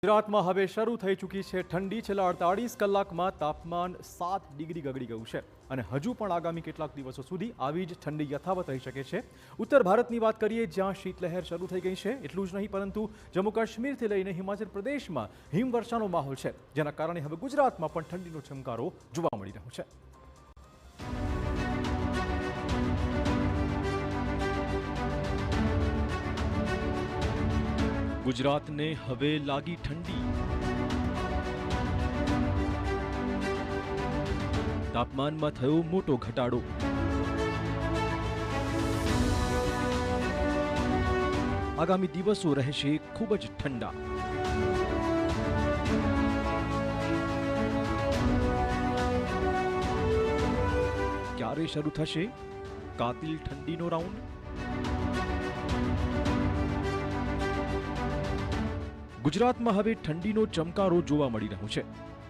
ગુજરાતમાં હવે શરૂ થઈ ચૂકી છે ઠંડી। છેલ્લા 48 કલાકમાં તાપમાન 7 ડિગ્રી ગગડી ગયું છે અને હજુ પણ આગામી કેટલાક દિવસો સુધી આવી જ ઠંડી યથાવત રહી શકે છે। ઉત્તર ભારતની વાત કરીએ, જ્યાં શીતલહેર શરૂ થઈ ગઈ છે। એટલું જ નહીં, પરંતુ જમ્મુ કાશ્મીરથી લઈને હિમાચલ પ્રદેશમાં હિમવર્ષાનો માહોલ છે, જેના કારણે હવે ગુજરાતમાં પણ ઠંડીનો ચમકારો જોવા મળી રહ્યો છે। ગુજરાતને હવે લાગી ઠંડી। તાપમાનમાં થયો મોટો ઘટાડો। આગામી દિવસો રહેશે ખૂબ જ ઠંડા। ક્યારે શરૂ થશે કાતિલ ઠંડીનો રાઉન્ડ? ગુજરાતમાં હવે ઠંડીનો ચમકારો જોવા મળી રહ્યો છે।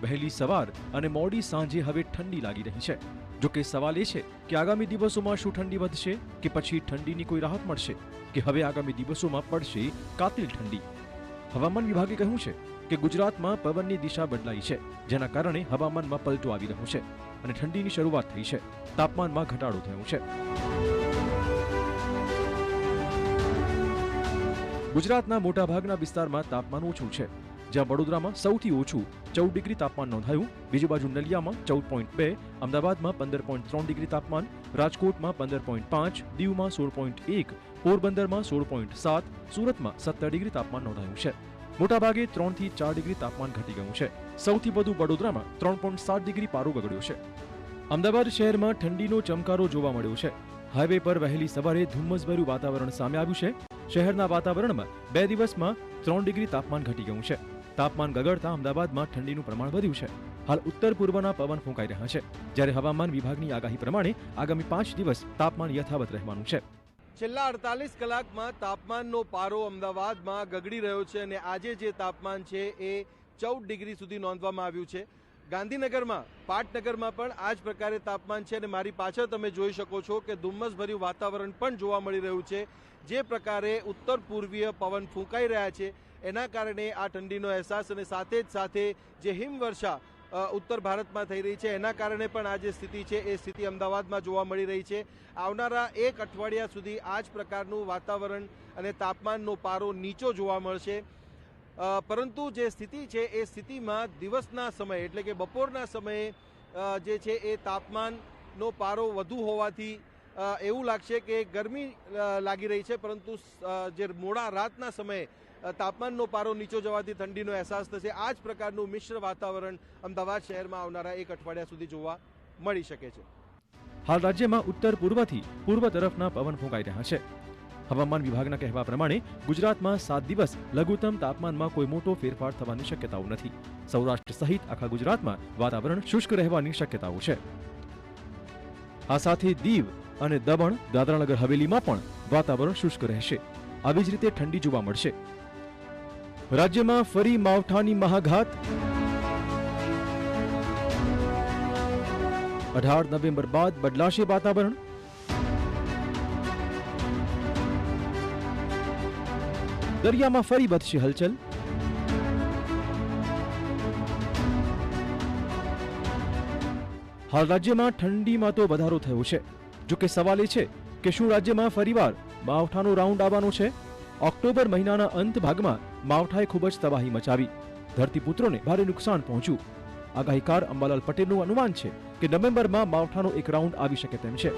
વહેલી સવાર અને મોડી સાંજે હવે ઠંડી લાગી રહી છે। જો કે સવાલ એ છે કે આગામી દિવસોમાં શું ઠંડી વધશે કે પછી ઠંડીની કોઈ રાહત મળશે, કે હવે આગામી દિવસોમાં પડશે કાતિલ ઠંડી? હવામાન વિભાગે કહ્યું છે કે ગુજરાતમાં પવનની દિશા બદલાઈ છે, જેના કારણે હવામાનમાં પલટો આવી રહ્યો છે અને ઠંડીની શરૂઆત થઈ છે। તાપમાનમાં ઘટાડો થયો છે। ગુજરાતના મોટાભાગના વિસ્તારમાં તાપમાન ઓછું છે, જ્યાં વડોદરામાં સૌથી ઓછું 14 ડિગ્રી તાપમાન નોંધાયું। બીજી બાજુ નલિયામાં 14.2, અમદાવાદમાં 15.3 ડિગ્રી તાપમાન, રાજકોટમાં 15.5, દીવમાં 16.1, પોરબંદરમાં 16.7, સુરતમાં 17 ડિગ્રી તાપમાન નોંધાયું છે। મોટાભાગે 3 થી 4 ડિગ્રી તાપમાન ઘટી ગયું છે। સૌથી વધુ વડોદરામાં 3.7 ડિગ્રી પારો ગગડ્યો છે। અમદાવાદ શહેરમાં ઠંડીનો ચમકારો જોવા મળ્યો છે। હાઈવે પર વહેલી સવારે ધુમ્મસભર્યું વાતાવરણ સામે આવ્યું છે। શહેરના વાતાવરણમાં 2 દિવસમાં 3 ડિગ્રી તાપમાન ઘટી ગયું છે। તાપમાન ગગડતા અમદાવાદમાં ઠંડીનું પ્રમાણ વધ્યું છે। હાલ ઉત્તર પૂર્વના પવન ફૂંકાઈ રહ્યા છે, જ્યારે હવામાન વિભાગની આગાહી પ્રમાણે આગામી 5 દિવસ તાપમાન યથાવત રહેવાનું છે। છેલ્લા 48 કલાકમાં તાપમાનનો પારો અમદાવાદમાં ગગડી રહ્યો છે અને આજે જે તાપમાન છે એ 14 ડિગ્રી સુધી નોંધવામાં આવ્યું છે। ગાંધીનગરમાં, પાટનગરમાં પણ આ જ પ્રકારે તાપમાન છે અને મારી પાછળ તમે જોઈ શકો છો કે ધુમ્મસભર્યું વાતાવરણ પણ જોવા મળી રહ્યું છે। જે પ્રકારે ઉત્તર પૂર્વીય પવન ફૂંકાઈ રહ્યા છે, એના કારણે આ ઠંડીનો અહેસાસ અને સાથે જ સાથે જે હિમવર્ષા ઉત્તર ભારતમાં થઈ રહી છે, એના કારણે પણ આ જે સ્થિતિ છે એ સ્થિતિ અમદાવાદમાં જોવા મળી રહી છે। આવનારા એક અઠવાડિયા સુધી આ જ પ્રકારનું વાતાવરણ અને તાપમાનનો પારો નીચો જોવા મળશે। પરંતુ જે સ્થિતિ છે એ સ્થિતિમાં દિવસના સમયે એટલે કે બપોરના સમયે જે છે એ તાપમાનનો પારો વધુ હોવાથી એવું લાગશે કે ગરમી લાગી રહી છે, પરંતુ જે મોડા રાતના સમયે તાપમાનનો પારો નીચો જવાથી ઠંડીનો અહેસાસ થશે। આ જ પ્રકારનું મિશ્ર વાતાવરણ અમદાવાદ શહેરમાં આવનારા એક અઠવાડિયા સુધી જોવા મળી શકે છે। હાલ રાજ્યમાં ઉત્તર પૂર્વથી પૂર્વ તરફના પવન ફૂંકાઈ રહ્યા છે। હવામાન વિભાગના કહેવા પ્રમાણે ગુજરાતમાં 7 દિવસ લઘુત્તમ તાપમાનમાં કોઈ મોટો ફેરફાર થવાની શક્યતાઓ નથી। સૌરાષ્ટ્ર સહિત આખા ગુજરાતમાં વાતાવરણ શુષ્ક રહેવાની શક્યતાઓ છે। આ સાથે દીવ અને દમણ, દાદરાનગર હવેલીમાં પણ વાતાવરણ શુષ્ક રહેશે। આવી જ રીતે ઠંડી જોવા મળશે। રાજ્યમાં ફરી માવઠાની મહાઘાત। 18 નવેમ્બર બાદ બદલાશે વાતાવરણ। દરિયામાં ફરી વધશે હલચલ। હાલ રાજ્યમાં ઠંડીમાં તો વધારો થયો છે। જો કે સવાલ એ છે કે શું રાજ્યમાં ફરીવાર માવઠાનો રાઉન્ડ આવવાનો છે? ઓક્ટોબર મહિનાના અંત ભાગમાં માવઠાએ ખૂબ જ તબાહી મચાવી, ધરતીપુત્રોને ભારે નુકસાન પહોંચ્યું। આગાહીકાર અંબાલાલ પટેલનું અનુમાન છે કે નવેમ્બરમાં માવઠાનો એક રાઉન્ડ આવી શકે તેમ છે।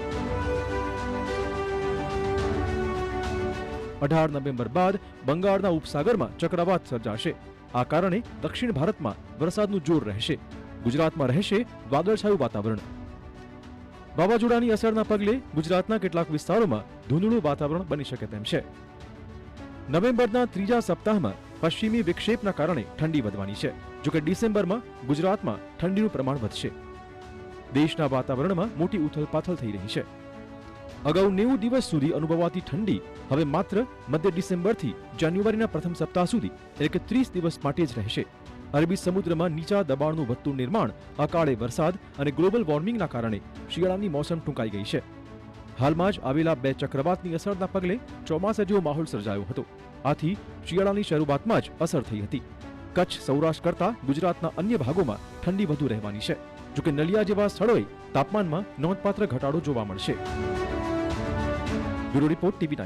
18 નવેમ્બર બાદ બંગાળના ઉપસાગરમાં ચક્રવાત સર્જાશે। આ કારણે દક્ષિણ ભારતમાં વરસાદનું જોર રહેશે। ગુજરાતમાં રહેશે વાદળછાયું વાતાવરણ। વાવાઝોડાની અસરના પગલે ગુજરાતના કેટલાક વિસ્તારોમાં ધૂંધળું વાતાવરણ બની શકે તેમ છે। નવેમ્બરના ત્રીજા સપ્તાહમાં પશ્ચિમી વિક્ષેપના કારણે ઠંડી વધવાની છે। જોકે ડિસેમ્બરમાં ગુજરાતમાં ઠંડીનું પ્રમાણ વધશે। દેશના વાતાવરણમાં મોટી ઉથલપાથલ થઈ રહી છે। અગાઉ 90 દિવસ સુધી અનુભવાતી ઠંડી હવે માત્ર મધ્ય ડિસેમ્બરથી જાન્યુઆરીના પ્રથમ સપ્તાહ સુધી એટલે કે 30 દિવસ માટે જ રહેશે। અરબી સમુદ્રમાં નીચા દબાણનું વધતું નિર્માણ, અકાળે વરસાદ અને ગ્લોબલ વોર્મિંગના કારણે શિયાળાની મોસમ ટૂંકાઈ ગઈ છે। હાલમાં જ આવેલા 2 ચક્રવાતની અસરના પગલે ચોમાસા જેવો માહોલ સર્જાયો હતો। આથી શિયાળાની શરૂઆતમાં જ અસર થઈ હતી। કચ્છ સૌરાષ્ટ્ર કરતા ગુજરાતના અન્ય ભાગોમાં ઠંડી વધુ રહેવાની છે. જોકે નલિયા જેવા સ્થળોએ તાપમાનમાં નોંધપાત્ર ઘટાડો જોવા મળશે. Bureau report TV9.